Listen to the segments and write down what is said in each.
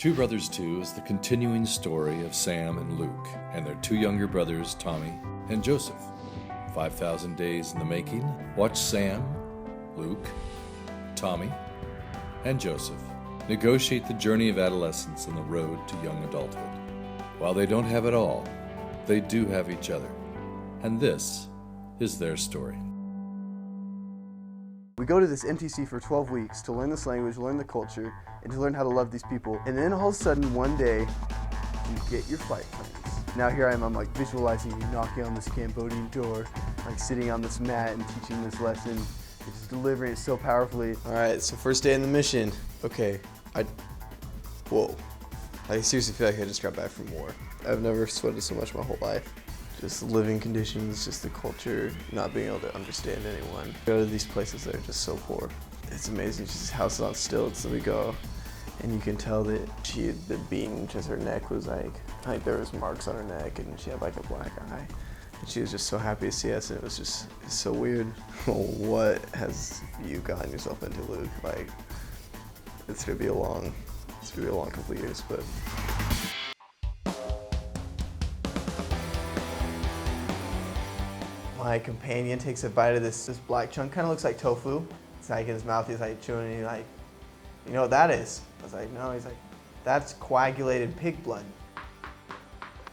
Two Brothers 2 is the continuing story of Sam and Luke and their two younger brothers, Tommy and Joseph. 5,000 days in the making. Watch Sam, Luke, Tommy, and Joseph negotiate the journey of adolescence and the road to young adulthood. While they don't have it all, they do have each other. And this is their story. We go to this MTC for 12 weeks to learn this language, learn the culture, and to learn how to love these people. And then all of a sudden, one day, you get your flight plans. Now here I am, I'm like visualizing you knocking on this Cambodian door, like sitting on this mat and teaching this lesson, and just delivering it so powerfully. All right, so first day in the mission. Okay, whoa. I seriously feel like I just got back from war. I've never sweated so much my whole life. Just living conditions, just the culture, not being able to understand anyone. Go to these places that are just so poor. It's amazing, just house on stilts, so we go, and you can tell that she had been beaten, just her neck was like there was marks on her neck, and she had like a black eye. And she was just so happy to see us, and it was just so weird. What has you gotten yourself into, Luke? Like, it's gonna be a long couple of years, but. My companion takes a bite of this black chunk, kind of looks like tofu. It's like in his mouth, he's like chewing, and he's like, you know what that is? I was like, no. He's like, that's coagulated pig blood.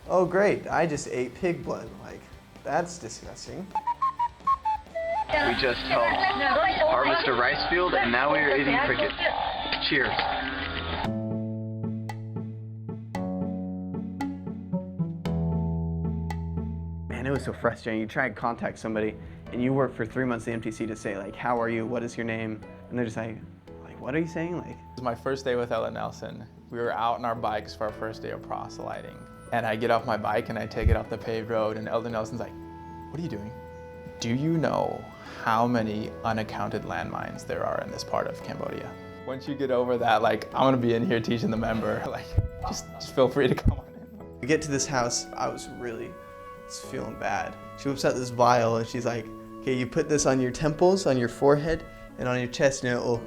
Oh great, I just ate pig blood. Like, that's disgusting. We just helped harvest a rice field, and now we are eating cricket. Cheers. Man, it was so frustrating. You try and contact somebody, and you work for 3 months at the MTC to say, like, how are you? What is your name? And they're just like, what are you saying? Like, It was my first day with Ella Nelson. We were out on our bikes for our first day of proselyting. And I get off my bike and I take it off the paved road, and Elder Nelson's like, what are you doing? Do you know how many unaccounted landmines there are in this part of Cambodia? Once you get over that, like, I'm gonna be in here teaching the member, like, just feel free to come on in. We get to this house, I was really feeling bad. She whips out this vial and she's like, okay, you put this on your temples, on your forehead, and on your chest, and it will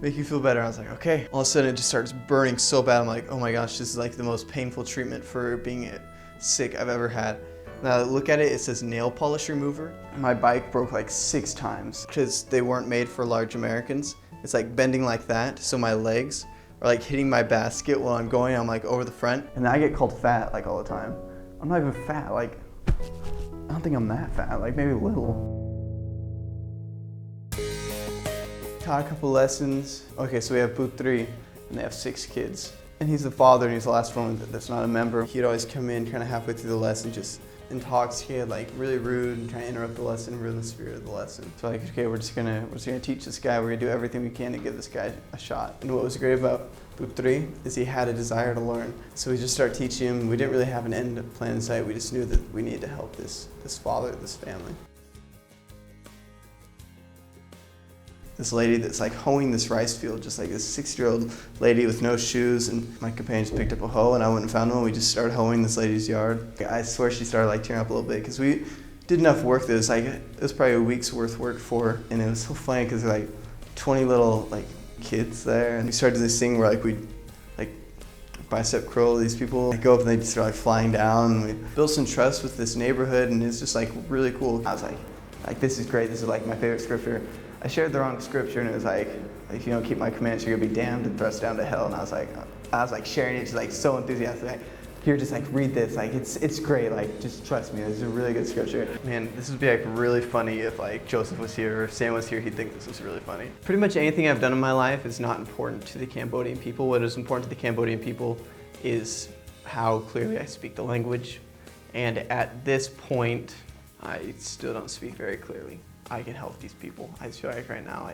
make you feel better. I was like, okay. All of a sudden it just starts burning so bad. I'm like, oh my gosh, this is like the most painful treatment for being sick I've ever had. Now that I look at it, it says nail polish remover. My bike broke like 6 times because they weren't made for large Americans. It's like bending like that, so my legs are like hitting my basket while I'm going. I'm like over the front. And I get called fat like all the time. I'm not even fat, like, I don't think I'm that fat, like maybe a little. Taught a couple lessons. Okay, so we have booth 3, and they have 6 kids. And he's the father, and he's the last one that's not a member. He'd always come in kind of halfway through the lesson, just intoxicated, like really rude, and trying to interrupt the lesson, ruin the spirit of the lesson. So like, okay, we're just gonna teach this guy. We're gonna do everything we can to give this guy a shot. And what was great about Book 3 is he had a desire to learn. So we just started teaching him. We didn't really have an end plan in sight. We just knew that we needed to help this father, this family. This lady that's like hoeing this rice field, just like this 60-year-old lady with no shoes, and my companion just picked up a hoe, and I went and found one. We just started hoeing this lady's yard. I swear she started like tearing up a little bit because we did enough work that it was probably a week's worth of work for her. And it was so funny because like 20 little like kids there, and we started this thing where like we'd like bicep curl these people. I'd go up and they'd start like flying down, and we built some trust with this neighborhood, and it's just like really cool. I was like this is great. This is like my favorite scripture. I shared the wrong scripture, and it was like if you don't keep my commandments, you're gonna be damned and thrust down to hell. And I was like sharing it, just like so enthusiastic. Like, here, just like read this. Like it's great. Like just trust me. This is a really good scripture. Man, this would be like really funny if like Joseph was here or Sam was here. He'd think this was really funny. Pretty much anything I've done in my life is not important to the Cambodian people. What is important to the Cambodian people is how clearly I speak the language. And at this point, I still don't speak very clearly. I can help these people. I just feel like right now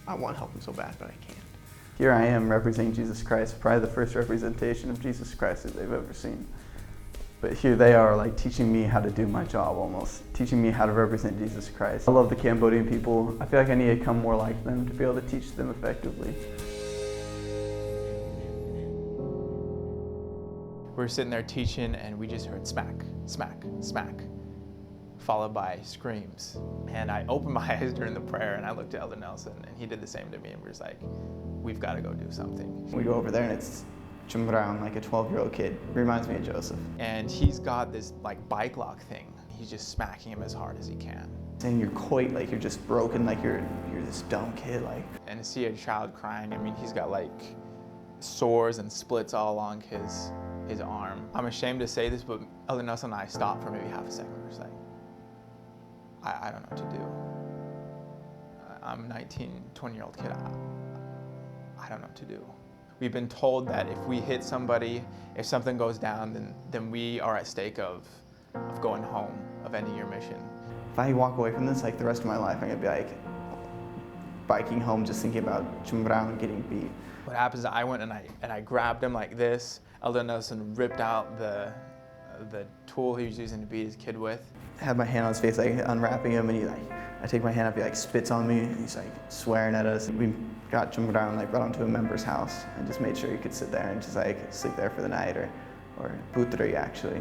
I want to help them so bad, but I can't. Here I am representing Jesus Christ, probably the first representation of Jesus Christ that they've ever seen. But here they are like teaching me how to do my job almost, teaching me how to represent Jesus Christ. I love the Cambodian people. I feel like I need to become more like them to be able to teach them effectively. We were sitting there teaching, and we just heard smack, smack, smack, followed by screams. And I opened my eyes during the prayer, and I looked at Elder Nelson, and he did the same to me, and we're just like, we've got to go do something. We go over there, and Chumbrang, like a 12-year-old kid. Reminds me of Joseph. And he's got this like bike lock thing. He's just smacking him as hard as he can. And you're quite like you're just broken, like you're this dumb kid, like. And to see a child crying, I mean, he's got like sores and splits all along his arm. I'm ashamed to say this, but Elder Nelson and I stopped for maybe half a second. We're just like, I don't know what to do. I'm a 19, 20-year-old kid. I don't know what to do. We've been told that if we hit somebody, if something goes down, then we are at stake of going home, of ending your mission. If I walk away from this, like the rest of my life, I'm gonna be like biking home just thinking about Chumbrang getting beat. What happens is I went and I grabbed him like this. Elder Nelson ripped out the tool he was using to beat his kid with. I had my hand on his face, like unwrapping him, and I take my hand up, he like spits on me, and he's like swearing at us. We got Chumbrang, like brought him to a member's house and just made sure he could sit there and just like sleep there for the night, or Putri actually.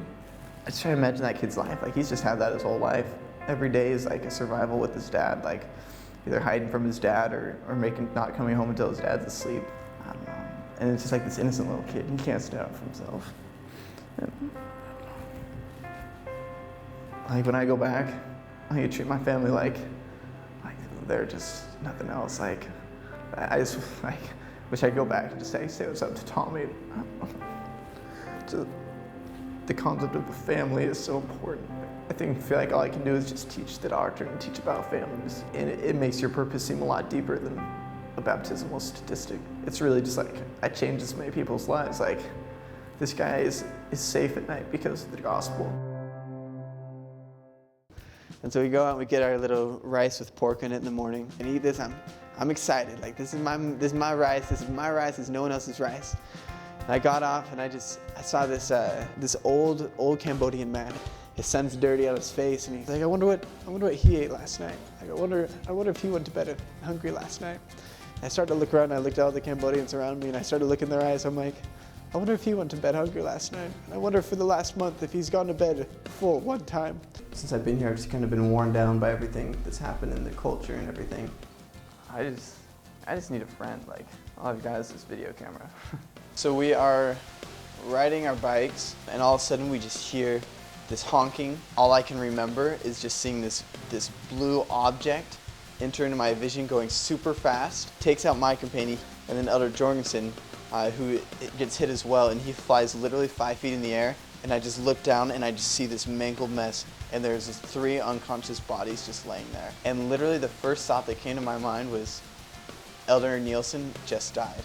I just try to imagine that kid's life, like he's just had that his whole life. Every day is like a survival with his dad, like either hiding from his dad or not coming home until his dad's asleep. I don't know. And it's just like this innocent little kid. He can't stand up for himself. And, like when I go back, I need to treat my family like they're just nothing else. Like I just like wish I'd go back and just say what's up to Tommy. The concept of a family is so important. I feel like all I can do is just teach the doctrine and teach about families. And it makes your purpose seem a lot deeper than a baptismal statistic. It's really just like, I changed this many people's lives. Like, this guy is safe at night because of the gospel. And so we go out and we get our little rice with pork in it in the morning and eat this. I'm excited. Like, this is my rice. This is my rice. This is no one else's rice. And I got off and I saw this old Cambodian man. His son's dirty on his face, and he's like, I wonder what he ate last night. Like, I wonder if he went to bed hungry last night. And I started to look around, and I looked at all the Cambodians around me, and I started looking in their eyes. I'm like, I wonder if he went to bed hungry last night. And I wonder for the last month if he's gone to bed full one time. Since I've been here, I've just kind of been worn down by everything that's happened in the culture and everything. I just need a friend. Like, all I've got is this video camera. So we are riding our bikes, and all of a sudden we just hear this honking. All I can remember is just seeing this blue object enter into my vision going super fast, takes out my companion, and then Elder Jorgensen, who gets hit as well, and he flies literally 5 feet in the air, and I just look down and I just see this mangled mess, and there's 3 unconscious bodies just laying there. And literally the first thought that came to my mind was, Elder Nielsen just died.